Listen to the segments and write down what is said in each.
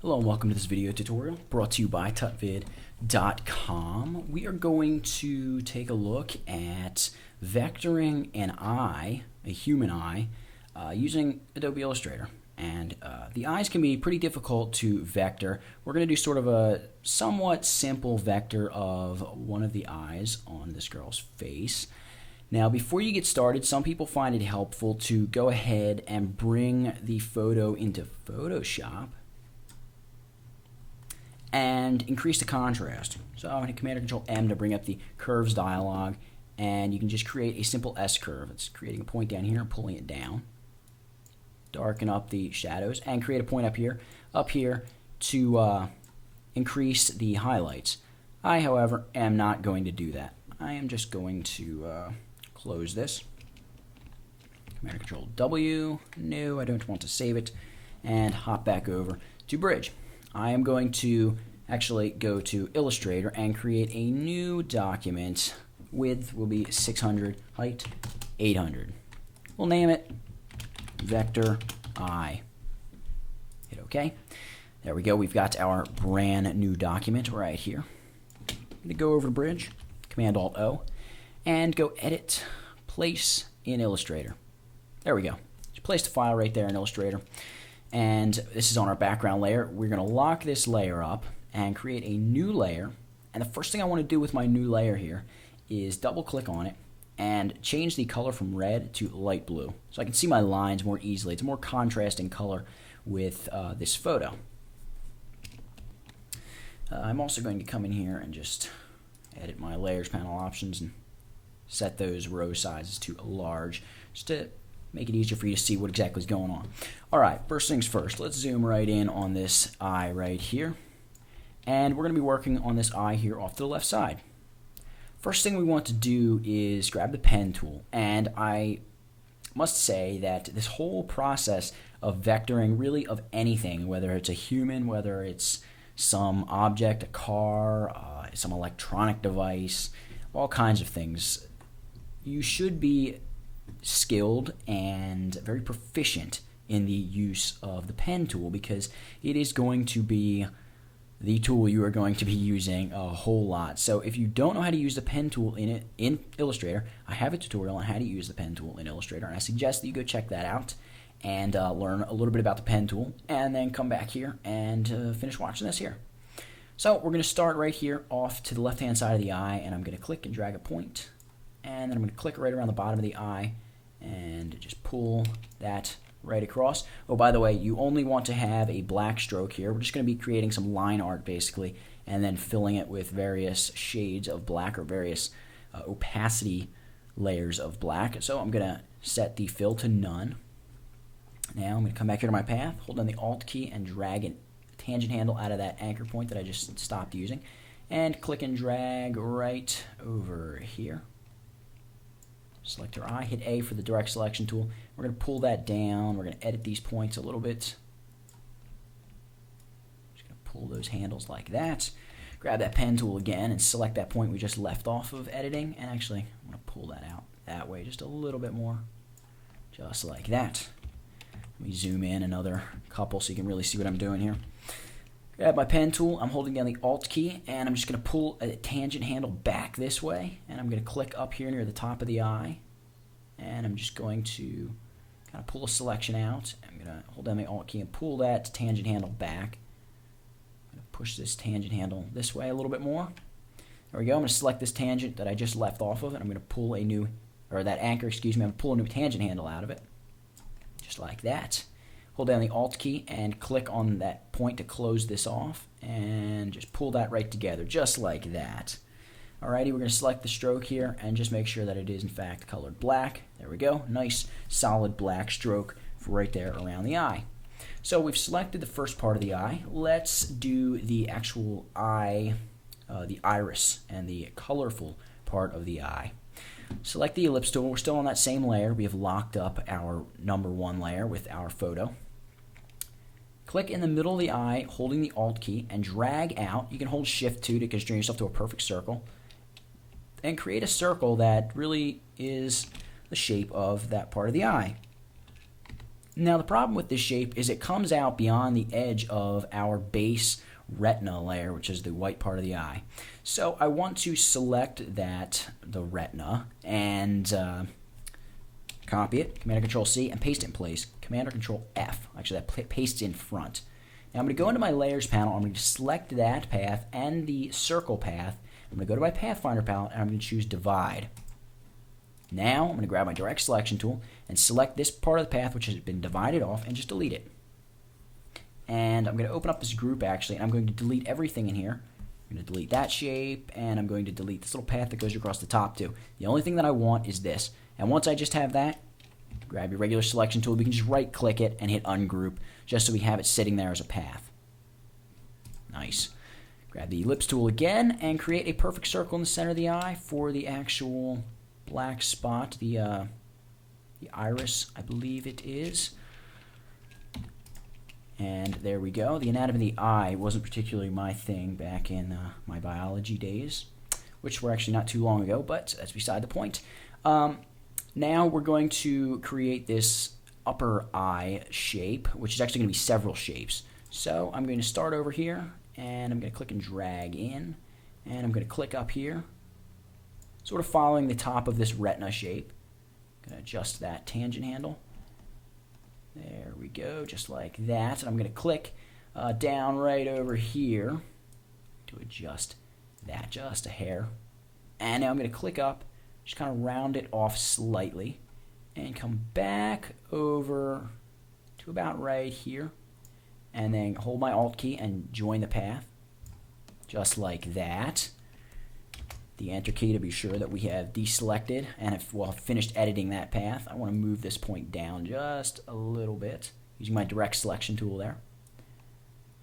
Hello and welcome to this video tutorial brought to you by tutvid.com. We are going to take a look at vectoring an eye, a human eye, using Adobe Illustrator. And the eyes can be pretty difficult to vector. We're going to do sort of a somewhat simple vector of one of the eyes on this girl's face. Now, before you get started, some people find it helpful to go ahead and bring the photo into Photoshop and increase the contrast. So I'm going to Command or Control M to bring up the curves dialog, and you can just create a simple S curve. It's creating a point down here and pulling it down. Darken up the shadows and create a point up here to increase the highlights. I, however, am not going to do that. I am just going to close this. Command or Control W. No, I don't want to save it. And hop back over to Bridge. I am going to actually go to Illustrator and create a new document. Width will be 600, height 800. We'll name it Vector Eye. Hit OK. There we go. We've got our brand new document right here. I'm going to go over to Bridge, Command Alt O, and go Edit, Place in Illustrator. There we go. Just place the file right there in Illustrator. And this is on our background layer. We're going to lock this layer up and create a new layer. And the first thing I want to do with my new layer here is double click on it and change the color from red to light blue so I can see my lines more easily. It's a more contrasting color with this photo. I'm also going to come in here and just edit my layers panel options and set those row sizes to large just to make it easier for you to see what exactly is going on. Alright, first things first, let's zoom right in on this eye right here. And we're going to be working on this eye here off to the left side. First thing we want to do is grab the pen tool. And I must say that this whole process of vectoring really of anything, whether it's a human, whether it's some object, a car, some electronic device, all kinds of things, you should be skilled and very proficient in the use of the pen tool because it is going to be the tool you are going to be using a whole lot. So if you don't know how to use the pen tool in Illustrator, I have a tutorial on how to use the pen tool in Illustrator, and I suggest that you go check that out and learn a little bit about the pen tool and then come back here and finish watching this here. So we're going to start right here off to the left hand side of the eye, and I'm going to click and drag a point, and then I'm going to click right around the bottom of the eye and just pull that right across. Oh, by the way, you only want to have a black stroke here. We're just going to be creating some line art basically and then filling it with various shades of black or various opacity layers of black. So I'm going to set the fill to none. Now I'm going to come back here to my path, hold down the Alt key and drag a tangent handle out of that anchor point that I just stopped using, and click and drag right over here. Select our eye, hit A for the direct selection tool. We're going to pull that down. We're going to edit these points a little bit. Just going to pull those handles like that. Grab that pen tool again and select that point we just left off of editing. And actually, I'm going to pull that out that way just a little bit more. Just like that. Let me zoom in another couple so you can really see what I'm doing here. Grab my pen tool, I'm holding down the Alt key, and I'm just going to pull a tangent handle back this way, and I'm going to click up here near the top of the eye, and I'm just going to kind of pull a selection out. I'm going to hold down the Alt key and pull that tangent handle back. I'm going to push this tangent handle this way a little bit more. There we go. I'm going to select this tangent that I just left off of, and I'm going to pull a new, or that anchor, excuse me, I'm going to pull a new tangent handle out of it, just like that. Hold down the Alt key and click on that point to close this off and just pull that right together, just like that. Alrighty, we're going to select the stroke here and just make sure that it is in fact colored black. There we go. Nice solid black stroke for right there around the eye. So we've selected the first part of the eye. Let's do the actual eye, the iris and the colorful part of the eye. Select the ellipse tool. We're still on that same layer. We have locked up our number 1 layer with our photo. Click in the middle of the eye, holding the Alt key, and drag out. You can hold Shift 2 to constrain yourself to a perfect circle. And create a circle that really is the shape of that part of the eye. Now the problem with this shape is it comes out beyond the edge of our base retina layer, which is the white part of the eye. So I want to select the retina, and copy it, Command or Control C, and paste it in place. Command or Control F. Actually, that pastes in front. Now I'm going to go into my Layers panel. I'm going to select that path and the circle path. I'm going to go to my Pathfinder palette, and I'm going to choose Divide. Now I'm going to grab my Direct Selection tool and select this part of the path which has been divided off and just delete it. And I'm going to open up this group actually, and I'm going to delete everything in here. I'm going to delete that shape, and I'm going to delete this little path that goes across the top too. The only thing that I want is this. And once I just have that, grab your regular selection tool. We can just right click it and hit ungroup just so we have it sitting there as a path. Nice. Grab the ellipse tool again and create a perfect circle in the center of the eye for the actual black spot, the iris, I believe it is. And there we go. The anatomy of the eye wasn't particularly my thing back in my biology days, which were actually not too long ago, but that's beside the point. Now we're going to create this upper eye shape, which is actually going to be several shapes. So I'm going to start over here, and I'm going to click and drag in, and I'm going to click up here, sort of following the top of this retina shape. I'm going to adjust that tangent handle. There we go, just like that. And I'm going to click down right over here to adjust that just a hair. And now I'm going to click up, just kind of round it off slightly, and come back over to about right here. And then hold my Alt key and join the path, just like that. The Enter key to be sure that we have deselected and have finished editing that path. I want to move this point down just a little bit using my Direct Selection tool there.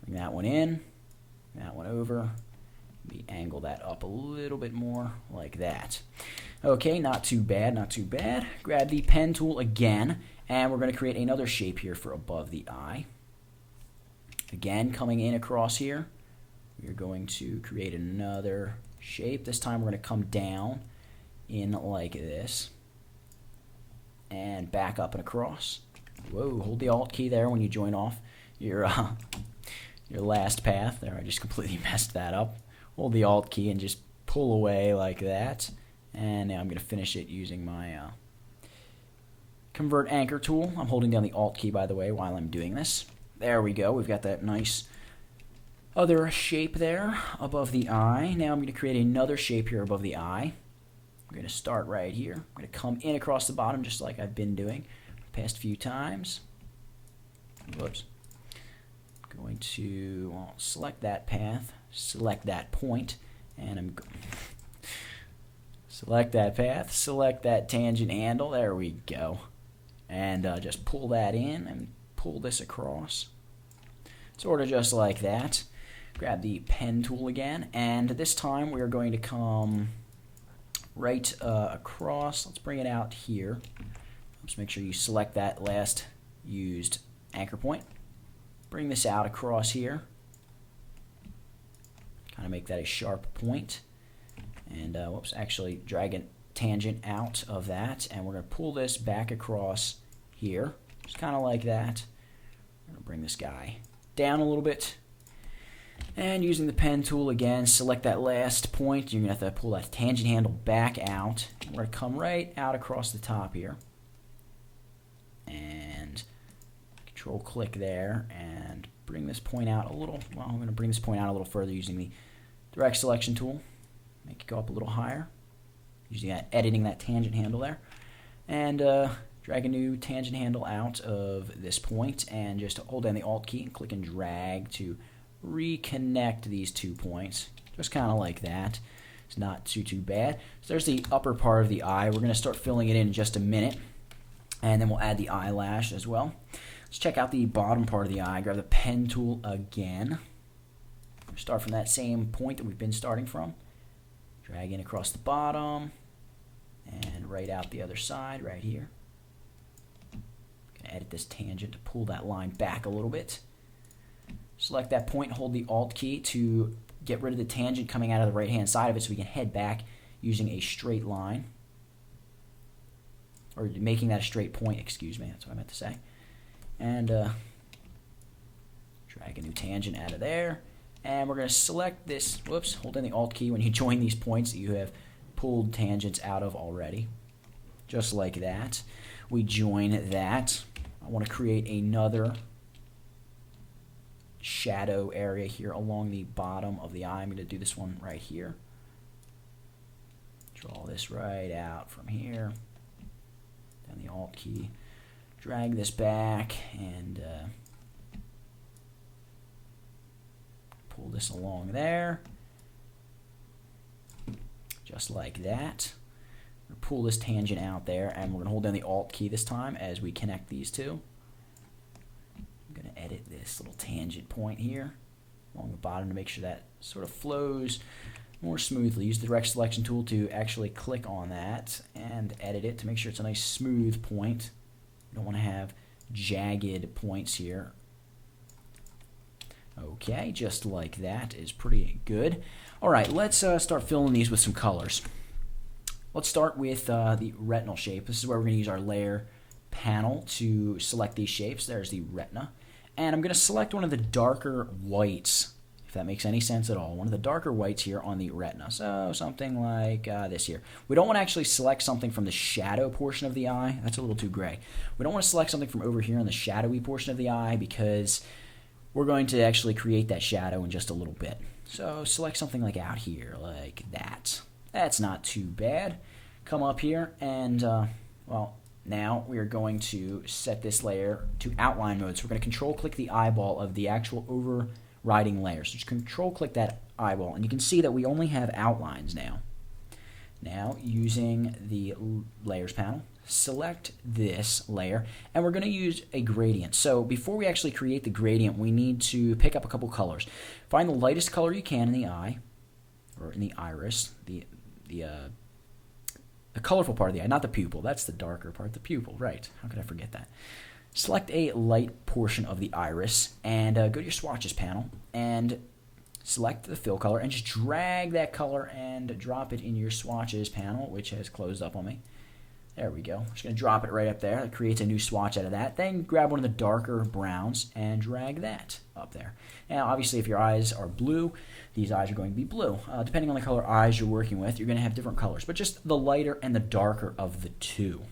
Bring that one in, that one over. Maybe angle that up a little bit more like that. Okay, not too bad, not too bad. Grab the pen tool again, and we're going to create another shape here for above the eye. Again, coming in across here, we're going to create another shape. This time we're going to come down in like this and back up and across. Whoa, hold the Alt key there when you join off your last path. There, I just completely messed that up. Hold the Alt key and just pull away like that. And now I'm going to finish it using my Convert Anchor tool. I'm holding down the Alt key, by the way, while I'm doing this. There we go. We've got that nice other shape there above the eye. Now I'm going to create another shape here above the eye. I'm going to start right here. I'm going to come in across the bottom just like I've been doing the past few times. Whoops. I'm going to select that path, select that point, and I'm going select that path, select that tangent handle. There we go. And just pull that in and pull this across. Sort of just like that. Grab the pen tool again, and this time we are going to come right across. Let's bring it out here. Just make sure you select that last used anchor point. Bring this out across here. Kind of make that a sharp point. And whoops, actually drag a tangent out of that, and we're going to pull this back across here. Just kind of like that. I'm going to bring this guy down a little bit. And using the pen tool again, select that last point. You're going to have to pull that tangent handle back out. We're going to come right out across the top here. And Control click there and bring this point out a little. Well, I'm going to bring this point out a little further using the Direct Selection tool. Make it go up a little higher. Using that, editing that tangent handle there. And drag a new tangent handle out of this point and just hold down the Alt key and click and drag to reconnect these 2 points. Just kind of like that. It's not too bad. So there's the upper part of the eye. We're going to start filling it in just a minute. And then we'll add the eyelash as well. Let's check out the bottom part of the eye. Grab the pen tool again. Start from that same point that we've been starting from. Drag in across the bottom. And right out the other side, right here. Edit this tangent to pull that line back a little bit. Select that point, hold the Alt key to get rid of the tangent coming out of the right hand side of it so we can head back using a straight line. Or making that a straight point, excuse me, that's what I meant to say. and drag a new tangent out of there. And we're going to select this, whoops, hold in the Alt key when you join these points that you have pulled tangents out of already. Just like that. We join that. I want to create another shadow area here along the bottom of the eye. I'm going to do this one right here. Draw this right out from here. Down the Alt key. Drag this back and pull this along there. Just like that. Pull this tangent out there, and we're going to hold down the Alt key this time as we connect these two. I'm going to edit this little tangent point here along the bottom to make sure that sort of flows more smoothly. Use the direct selection tool to actually click on that and edit it to make sure it's a nice smooth point. You don't want to have jagged points here. Okay, just like that is pretty good. All right, let's start filling these with some colors. Let's start with the retinal shape. This is where we're going to use our layer panel to select these shapes. There's the retina. And I'm going to select one of the darker whites, if that makes any sense at all. One of the darker whites here on the retina. So something like this here. We don't want to actually select something from the shadow portion of the eye. That's a little too gray. We don't want to select something from over here in the shadowy portion of the eye because we're going to actually create that shadow in just a little bit. So select something like out here, like that. That's not too bad. Come up here and, well, now we are going to set this layer to outline mode. So we're going to control click the eyeball of the actual overriding layer. So just control click that eyeball, and you can see that we only have outlines now. Now, using the layers panel, select this layer, and we're going to use a gradient. So before we actually create the gradient, we need to pick up a couple colors. Find the lightest color you can in the eye, or in the iris, the colorful part of the eye, not the pupil. That's the darker part, the pupil, right. How could I forget that? Select a light portion of the iris and go to your swatches panel and select the fill color and just drag that color and drop it in your swatches panel, which has closed up on me. There we go. I'm just going to drop it right up there. That creates a new swatch out of that. Then grab one of the darker browns and drag that up there. Now, obviously, if your eyes are blue, these eyes are going to be blue. Depending on the color eyes you're working with, you're going to have different colors, but just the lighter and the darker of the two.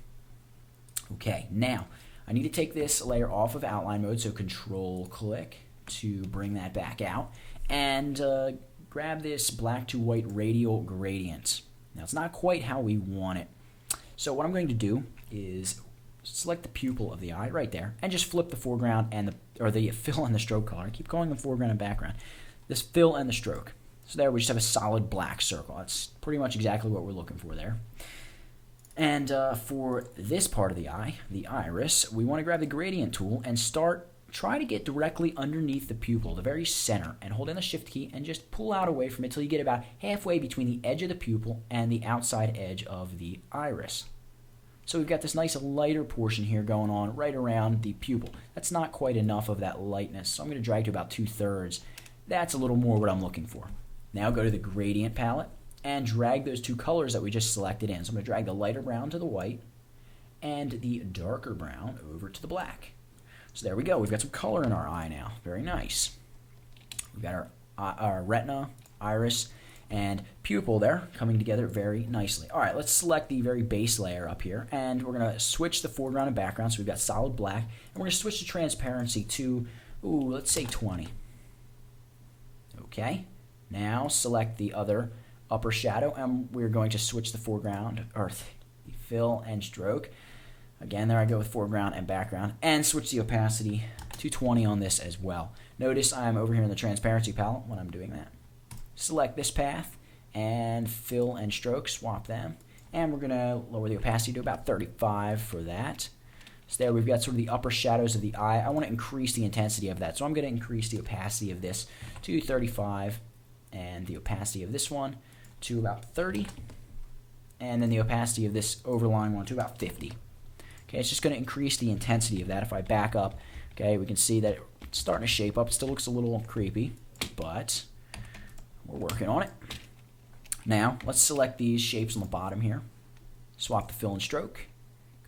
Okay, now, I need to take this layer off of outline mode, so Control-click to bring that back out, and grab this black to white radial gradient. Now, it's not quite how we want it. So what I'm going to do is select the pupil of the eye right there and just flip the foreground and the fill and the stroke color. I keep calling them foreground and background. This fill and the stroke. So there we just have a solid black circle. That's pretty much exactly what we're looking for there. And for this part of the eye, the iris, we want to grab the gradient tool and try to get directly underneath the pupil, the very center, and hold in the shift key and just pull out away from it till you get about halfway between the edge of the pupil and the outside edge of the iris. So we've got this nice lighter portion here going on right around the pupil. That's not quite enough of that lightness, so I'm going to drag to about 2/3. That's a little more what I'm looking for. Now go to the gradient palette and drag those two colors that we just selected in. So I'm going to drag the lighter brown to the white and the darker brown over to the black. So there we go. We've got some color in our eye now. Very nice. We've got our retina, iris, and pupil there coming together very nicely. All right, let's select the very base layer up here, and we're going to switch the foreground and background. So we've got solid black, and we're going to switch the transparency to, let's say 20. Okay. Now select the other upper shadow, and we're going to switch the foreground, or the fill and stroke. Again, there I go with foreground and background, and switch the opacity to 20 on this as well. Notice I'm over here in the transparency palette when I'm doing that. Select this path and fill and stroke, swap them, and we're going to lower the opacity to about 35 for that. So there we've got sort of the upper shadows of the eye. I want to increase the intensity of that, so I'm going to increase the opacity of this to 35 and the opacity of this one to about 30, and then the opacity of this overlying one to about 50. Okay, it's just going to increase the intensity of that. If I back up, okay, we can see that it's starting to shape up. It still looks a little creepy, but we're working on it. Now, let's select these shapes on the bottom here. Swap the fill and stroke.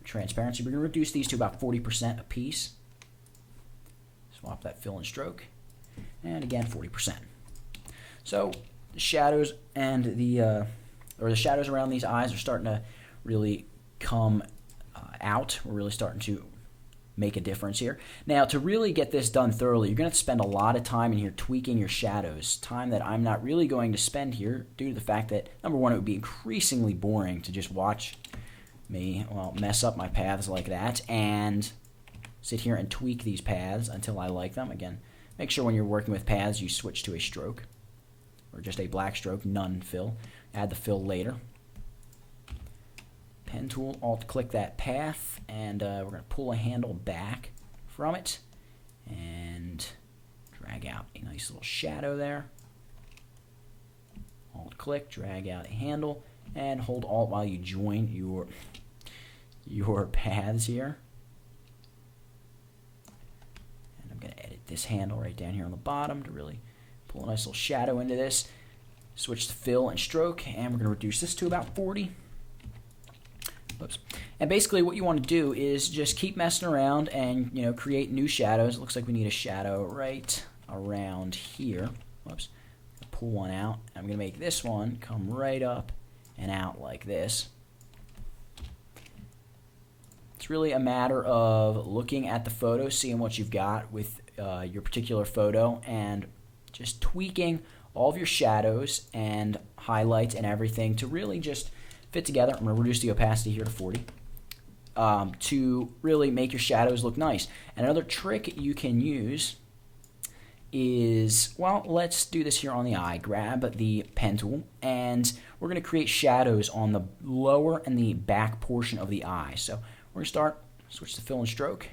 Transparency, we're going to reduce these to about 40% a piece. Swap that fill and stroke. And again, 40%. So the shadows and the shadows around these eyes are starting to really come out. We're really starting to make a difference here. Now, to really get this done thoroughly, you're going to have to spend a lot of time in here tweaking your shadows, time that I'm not really going to spend here due to the fact that, number one, it would be increasingly boring to just watch me, well, mess up my paths like that and sit here and tweak these paths until I like them. Again, make sure when you're working with paths you switch to a stroke or just a black stroke, none fill. Add the fill later. Pen tool, alt-click that path, and we're going to pull a handle back from it and drag out a nice little shadow there. Alt-click, drag out a handle, and hold Alt while you join your paths here. And I'm going to edit this handle right down here on the bottom to really pull a nice little shadow into this. Switch to fill and stroke, and we're going to reduce this to about 40. Oops. And basically what you want to do is just keep messing around and create new shadows. It looks like we need a shadow right around here. Whoops. Pull one out. I'm going to make this one come right up and out like this. It's really a matter of looking at the photo, seeing what you've got with your particular photo, and just tweaking all of your shadows and highlights and everything to really just fit together. I'm going to reduce the opacity here to 40 to really make your shadows look nice. And another trick you can use is, well, let's do this here on the eye. Grab the pen tool, and we're going to create shadows on the lower and the back portion of the eye. So we're going to switch to fill and stroke.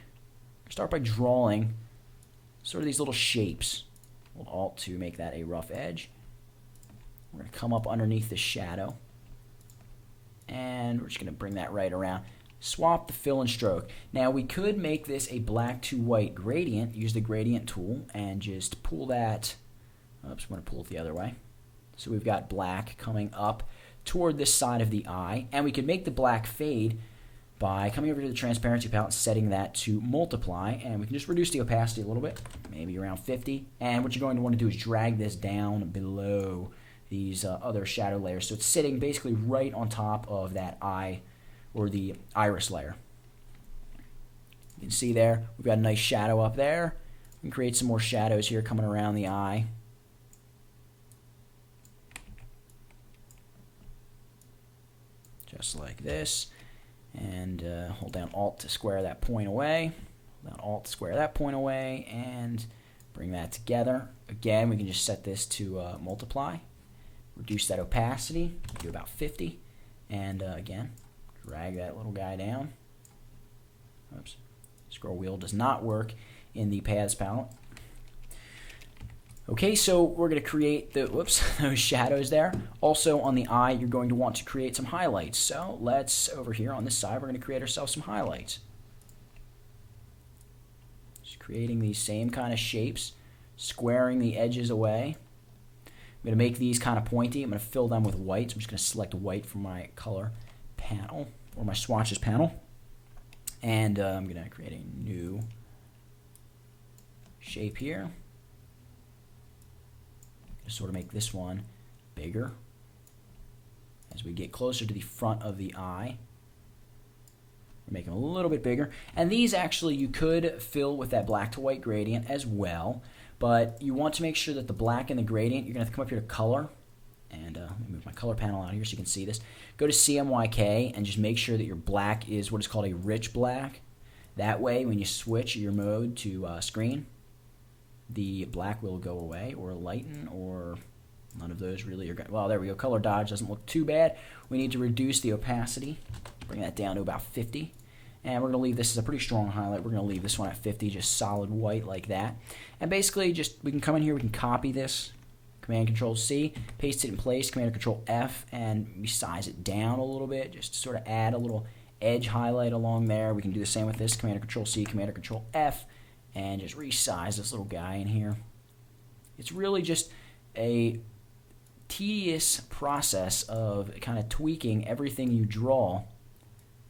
Start by drawing sort of these little shapes. Hold Alt to make that a rough edge. We're going to come up underneath the shadow, and we're just going to bring that right around. Swap the fill and stroke. Now we could make this a black to white gradient. Use the gradient tool and just pull that. Oops, I'm going to pull it the other way. So we've got black coming up toward this side of the eye, and we could make the black fade by coming over to the transparency palette and setting that to multiply, and we can just reduce the opacity a little bit, maybe around 50. And what you're going to want to do is drag this down below these other shadow layers, so it's sitting basically right on top of that eye or the iris layer. You can see there we've got a nice shadow up there. We can create some more shadows here coming around the eye. Just like this, and hold down Alt to square that point away. Hold down Alt to square that point away, and bring that together. Again, we can just set this to multiply. Reduce that opacity to about 50, and again, drag that little guy down. Oops, scroll wheel does not work in the paths palette. Okay, so we're going to create those shadows there. Also on the eye, you're going to want to create some highlights. So let's, over here on this side, we're going to create ourselves some highlights. Just creating these same kind of shapes, squaring the edges away. I'm going to make these kind of pointy. I'm going to fill them with white. So I'm just going to select white from my color panel, or my swatches panel. And I'm going to create a new shape here. Just sort of make this one bigger as we get closer to the front of the eye. Make them a little bit bigger. And these actually you could fill with that black to white gradient as well. But you want to make sure that the black and the gradient, you're going to have to come up here to color. And let me move my color panel out here so you can see this. Go to CMYK and just make sure that your black is what is called a rich black. That way, when you switch your mode to screen, the black will go away or lighten, or none of those really are good. Well, there we go. Color dodge doesn't look too bad. We need to reduce the opacity. Bring that down to about 50. And we're going to leave this as a pretty strong highlight. We're going to leave this one at 50, just solid white like that. And basically, we can come in here, we can copy this. Command-Control-C, paste it in place, Command-Control-F, and resize it down a little bit, just to sort of add a little edge highlight along there. We can do the same with this, Command-Control-C, Command-Control-F, and just resize this little guy in here. It's really just a tedious process of kind of tweaking everything you draw.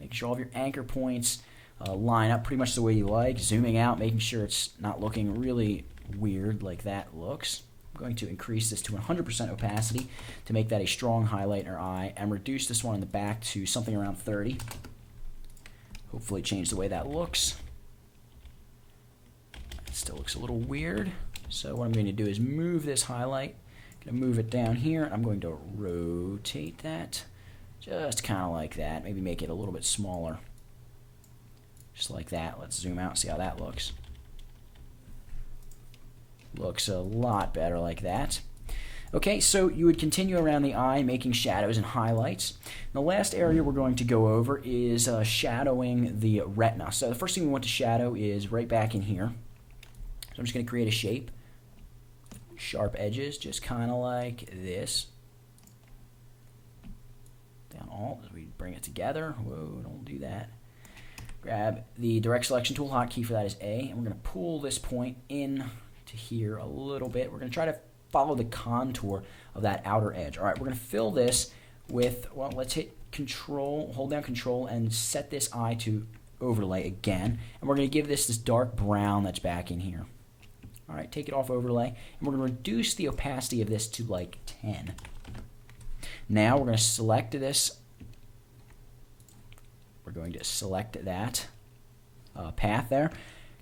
Make sure all of your anchor points line up pretty much the way you like, zooming out, making sure it's not looking really weird like that looks. I'm going to increase this to 100% opacity to make that a strong highlight in our eye, and reduce this one in the back to something around 30. Hopefully change the way that looks. It still looks a little weird. So what I'm going to do is move this highlight. I'm going to move it down here, and I'm going to rotate that just kind of like that. Maybe make it a little bit smaller. Just like that. Let's zoom out and see how that looks. Looks a lot better like that. Okay, so you would continue around the eye making shadows and highlights. The last area we're going to go over is shadowing the retina. So the first thing we want to shadow is right back in here. So I'm just going to create a shape. Sharp edges, just kind of like this. Down Alt as we bring it together. Whoa, don't do that. Grab the direct selection tool, hotkey for that is A, and we're going to pull this point in to here a little bit. We're going to try to follow the contour of that outer edge. All right, we're going to fill this with, well, let's hit Control, hold down Control, and set this eye to overlay again. And we're going to give this dark brown that's back in here. All right, take it off overlay, and we're going to reduce the opacity of this to like 10. Now we're going to select this. We're going to select that path there.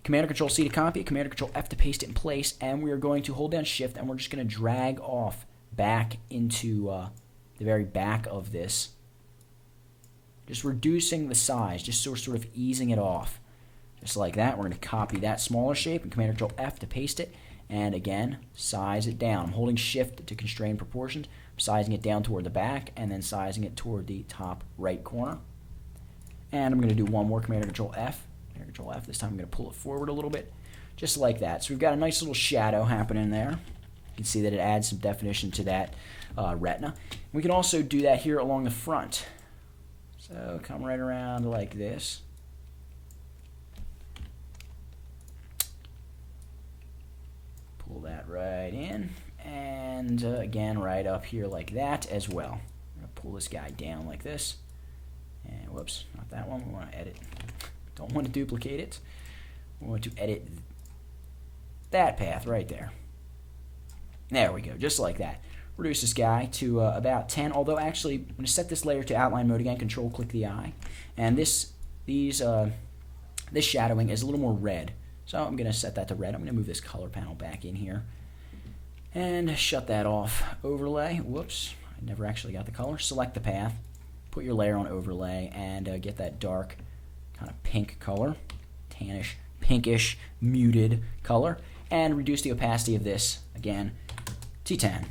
Command or Control C to copy it, Command or Control F to paste it in place, and we are going to hold down Shift, and we're just going to drag off back into the very back of this. Just reducing the size, just sort of easing it off. Just like that. We're going to copy that smaller shape and Command or Control F to paste it, and again, size it down. I'm holding Shift to constrain proportions. I'm sizing it down toward the back, and then sizing it toward the top right corner. And I'm going to do one more, Command or Control F. Control F. This time I'm going to pull it forward a little bit, just like that. So we've got a nice little shadow happening there. You can see that it adds some definition to that retina. We can also do that here along the front. So come right around like this. Pull that right in, and again right up here like that as well. I'm going to pull this guy down like this. And whoops, not that one. We want to edit. Don't want to duplicate it. We want to edit that path right there. There we go, just like that. Reduce this guy to about 10, although actually I'm going to set this layer to outline mode again, Control-click the eye. And this shadowing is a little more red. So I'm going to set that to red. I'm going to move this color panel back in here. And shut that off. Overlay, whoops, I never actually got the color. Select the path, put your layer on overlay, and get that dark kind of pink color, tannish, pinkish, muted color, and reduce the opacity of this, again, to 10.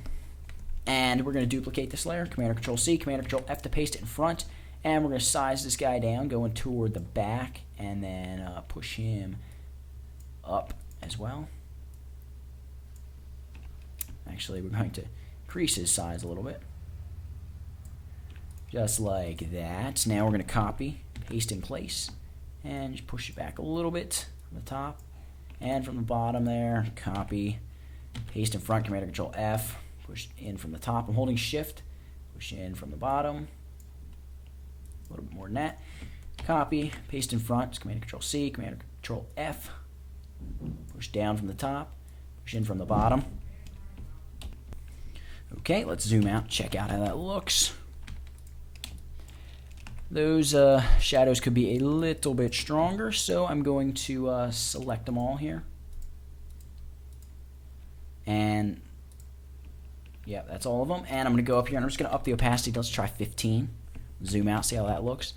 And we're going to duplicate this layer, Command or Control C, Command or Control F to paste it in front, and we're going to size this guy down, going toward the back, and then push him up as well. Actually, we're going to increase his size a little bit. Just like that. Now we're going to copy, paste in place, and just push it back a little bit from the top and from the bottom there. Copy, paste in front, Command or Control F, push in from the top. I'm holding Shift, push in from the bottom, a little bit more than that. Copy, paste in front, Command or Control C, Command or Control F, push down from the top, push in from the bottom. Okay, let's zoom out, check out how that looks. Those shadows could be a little bit stronger, so I'm going to select them all here. And, yeah, that's all of them. And I'm going to go up here, and I'm just going to up the opacity. Let's try 15. Zoom out, see how that looks.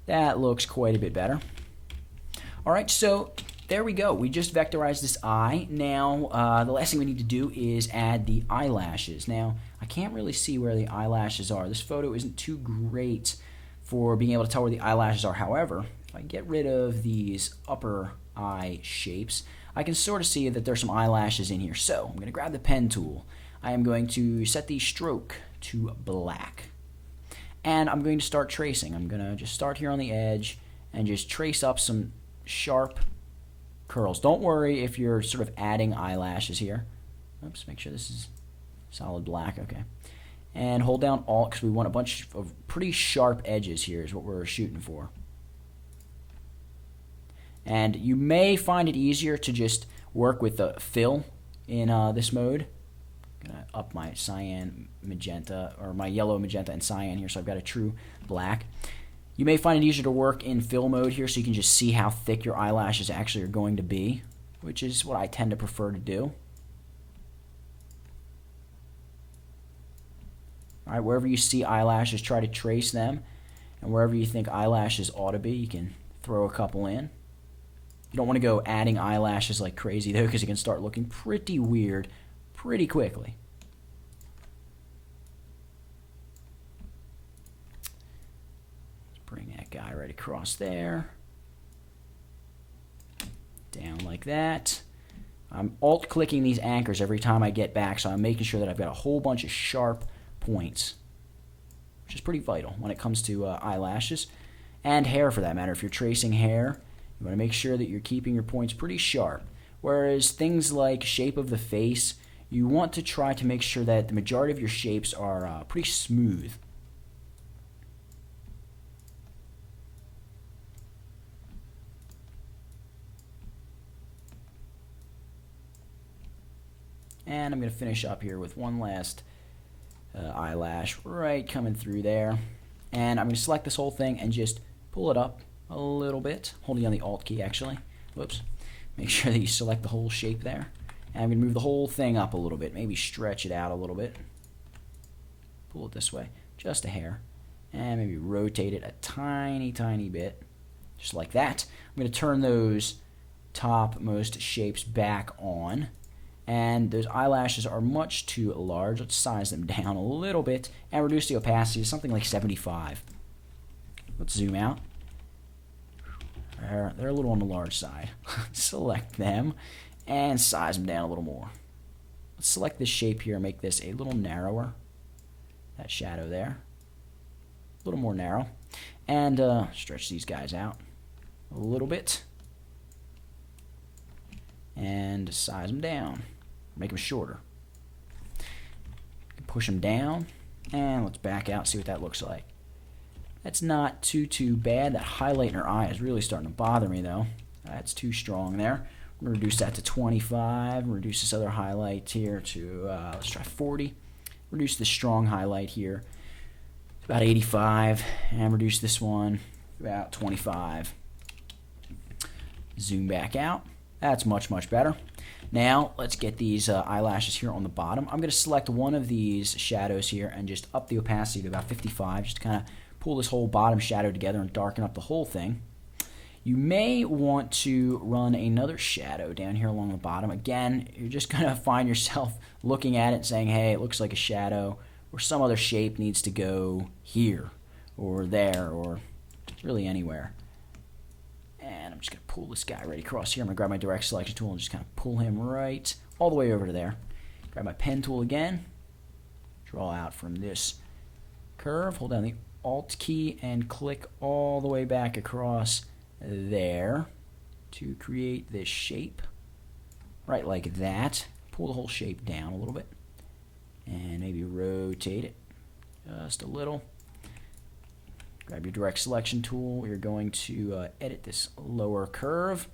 That looks quite a bit better. All right, so there we go. We just vectorized this eye. Now, the last thing we need to do is add the eyelashes. Now, I can't really see where the eyelashes are. This photo isn't too great for being able to tell where the eyelashes are. However, if I get rid of these upper eye shapes, I can sort of see that there's some eyelashes in here. So I'm going to grab the pen tool. I am going to set the stroke to black. And I'm going to start tracing. I'm going to just start here on the edge and just trace up some sharp curls. Don't worry if you're sort of adding eyelashes here. Oops, make sure this is solid black. Okay. And hold down Alt because we want a bunch of pretty sharp edges here is what we're shooting for. And you may find it easier to just work with the fill in this mode. I'm going to up my cyan, magenta, or my yellow, magenta, and cyan here, so I've got a true black. You may find it easier to work in fill mode here, so you can just see how thick your eyelashes actually are going to be, which is what I tend to prefer to do. All right, wherever you see eyelashes, try to trace them. And wherever you think eyelashes ought to be, you can throw a couple in. You don't want to go adding eyelashes like crazy, though, because it can start looking pretty weird pretty quickly. Let's bring that guy right across there. Down like that. I'm alt-clicking these anchors every time I get back, so I'm making sure that I've got a whole bunch of sharp points, which is pretty vital when it comes to eyelashes and hair for that matter. If you're tracing hair, you want to make sure that you're keeping your points pretty sharp. Whereas things like shape of the face, you want to try to make sure that the majority of your shapes are pretty smooth. And I'm going to finish up here with one last eyelash right coming through there. And I'm going to select this whole thing and just pull it up a little bit, holding on the Alt key actually. Whoops. Make sure that you select the whole shape there. And I'm going to move the whole thing up a little bit, maybe stretch it out a little bit. Pull it this way, just a hair. And maybe rotate it a tiny, tiny bit, just like that. I'm going to turn those topmost shapes back on. And those eyelashes are much too large. Let's size them down a little bit and reduce the opacity to something like 75. Let's zoom out. They're a little on the large side. Select them and size them down a little more. Let's select this shape here and make this a little narrower. That shadow there. A little more narrow. And stretch these guys out a little bit. And size them down. Make them shorter. Push them down, and let's back out, see what that looks like. That's not too bad. That highlight in her eye is really starting to bother me, though. That's too strong there. We're going to reduce that to 25. Reduce this other highlight here to, let's try 40. Reduce the strong highlight here to about 85, and reduce this one to about 25. Zoom back out. That's much, much better. Now, let's get these eyelashes here on the bottom. I'm going to select one of these shadows here and just up the opacity to about 55, just to kind of pull this whole bottom shadow together and darken up the whole thing. You may want to run another shadow down here along the bottom. Again, you're just going to find yourself looking at it and saying, hey, it looks like a shadow, or some other shape needs to go here, or there, or really anywhere. And I'm just going to pull this guy right across here. I'm going to grab my direct selection tool and just kind of pull him right all the way over to there. Grab my pen tool again. Draw out from this curve. Hold down the Alt key and click all the way back across there to create this shape. Right like that. Pull the whole shape down a little bit. And maybe rotate it just a little. Grab your direct selection tool. You're going to edit this lower curve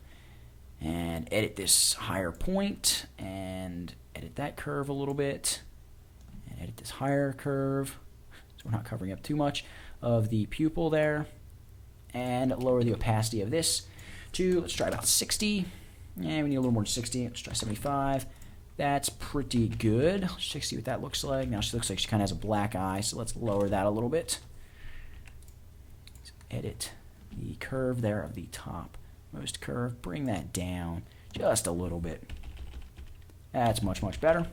and edit this higher point and edit that curve a little bit and edit this higher curve so we're not covering up too much of the pupil there, and lower the opacity of this to, let's try about 60. And we need a little more than 60. Let's try 75. That's pretty good. Let's check see what that looks like. Now she looks like she kind of has a black eye, so let's lower that a little bit. Edit the curve there of the topmost curve. Bring that down just a little bit. That's much, much better.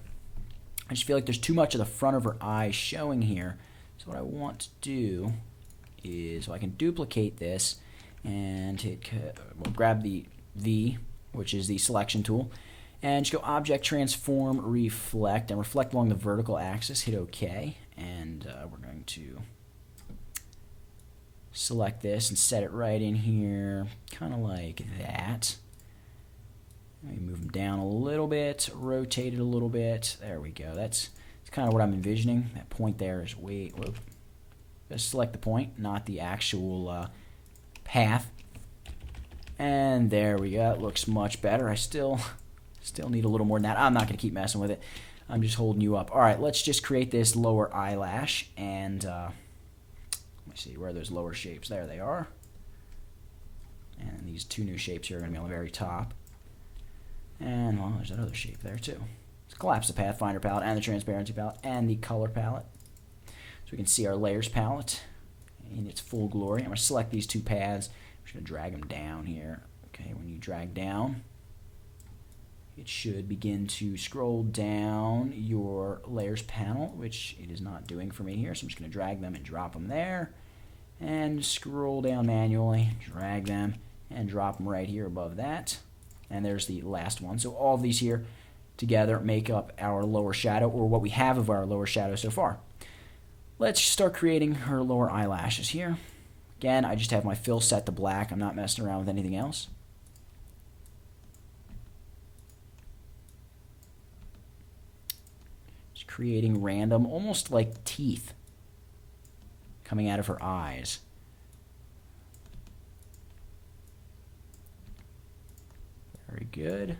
I just feel like there's too much of the front of her eye showing here. So what I want to do is, so I can duplicate this and we'll grab the V, which is the selection tool, and just go Object, Transform, Reflect, and reflect along the vertical axis. Hit OK, and we're going to select this and set it right in here, kind of like that. Let me move them down a little bit, rotate it a little bit. There we go. That's kind of what I'm envisioning. That point there is just select the point, not the actual path. And there we go. It looks much better. I still need a little more than that. I'm not going to keep messing with it. I'm just holding you up. All right, let's just create this lower eyelash. And let me see, where are those lower shapes? There they are. And these two new shapes here are going to be on the very top. And, well, there's that other shape there, too. Let's collapse the Pathfinder palette and the transparency palette and the color palette. So we can see our layers palette in its full glory. I'm going to select these two paths. I'm just going to drag them down here. Okay, when you drag down, it should begin to scroll down your layers panel, which it is not doing for me here. So I'm just going to drag them and drop them there. And scroll down manually, drag them, and drop them right here above that. And there's the last one. So all of these here together make up our lower shadow, or what we have of our lower shadow so far. Let's start creating her lower eyelashes here. Again, I just have my fill set to black. I'm not messing around with anything else. Just creating random, almost like teeth coming out of her eyes. Very good.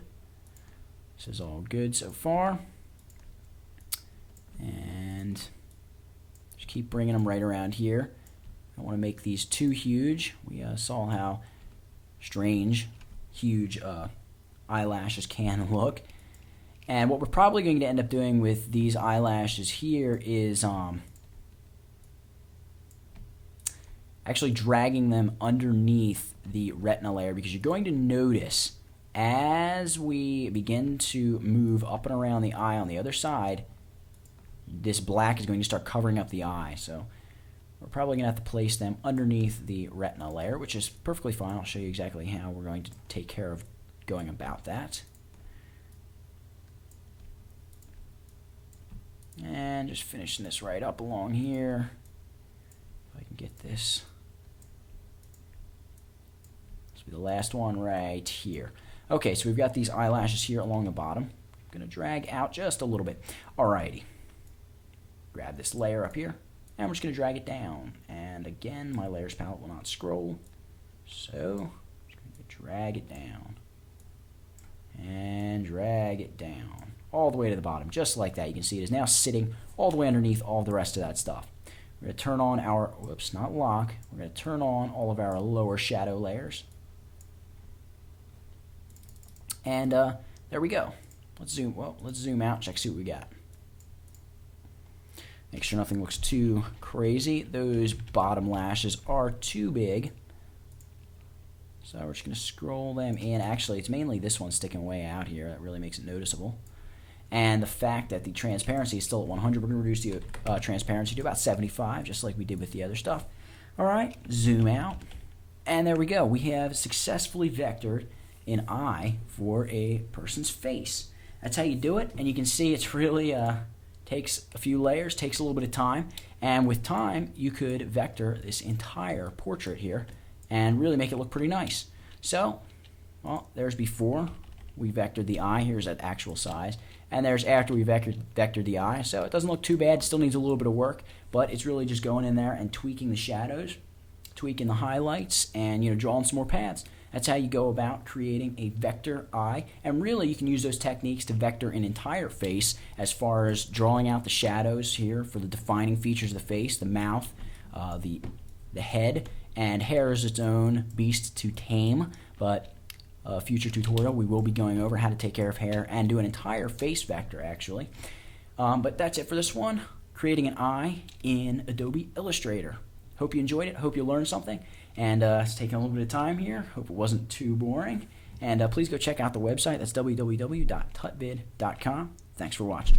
This is all good so far. And just keep bringing them right around here. I want to make these too huge. We saw how strange huge eyelashes can look. And what we're probably going to end up doing with these eyelashes here is actually dragging them underneath the retina layer, because you're going to notice as we begin to move up and around the eye on the other side, this black is going to start covering up the eye. So we're probably going to have to place them underneath the retina layer, which is perfectly fine. I'll show you exactly how we're going to take care of going about that. And just finishing this right up along here. If I can get this. This will be the last one right here. Okay, so we've got these eyelashes here along the bottom. I'm going to drag out just a little bit. Alrighty. Grab this layer up here, and we're just going to drag it down. And again, my layers palette will not scroll. So, I'm just going to drag it down. And drag it down. All the way to the bottom, just like that. You can see it is now sitting all the way underneath all the rest of that stuff. We're going to turn on our, whoops, not lock. We're going to turn on all of our lower shadow layers. And there we go. Let's zoom out, check, see what we got. Make sure nothing looks too crazy. Those bottom lashes are too big. So we're just going to scroll them in. Actually, it's mainly this one sticking way out here that really makes it noticeable. And the fact that the transparency is still at 100, we're going to reduce the transparency to about 75, just like we did with the other stuff. All right, zoom out. And there we go. We have successfully vectored an eye for a person's face. That's how you do it. And you can see it's really takes a few layers, takes a little bit of time. And with time, you could vector this entire portrait here and really make it look pretty nice. So, well, there's before we vectored the eye. Here's at actual size. And there's after we vectored the eye. So it doesn't look too bad. It still needs a little bit of work, but it's really just going in there and tweaking the shadows, tweaking the highlights, and drawing some more paths. That's how you go about creating a vector eye. And really, you can use those techniques to vector an entire face, as far as drawing out the shadows here for the defining features of the face, the mouth, the head, and hair is its own beast to tame. But future tutorial, we will be going over how to take care of hair and do an entire face vector, actually. But that's it for this one, creating an eye in Adobe Illustrator. Hope you enjoyed it. Hope you learned something. And it's taking a little bit of time here. Hope it wasn't too boring. And please go check out the website. That's www.tutvid.com. Thanks for watching.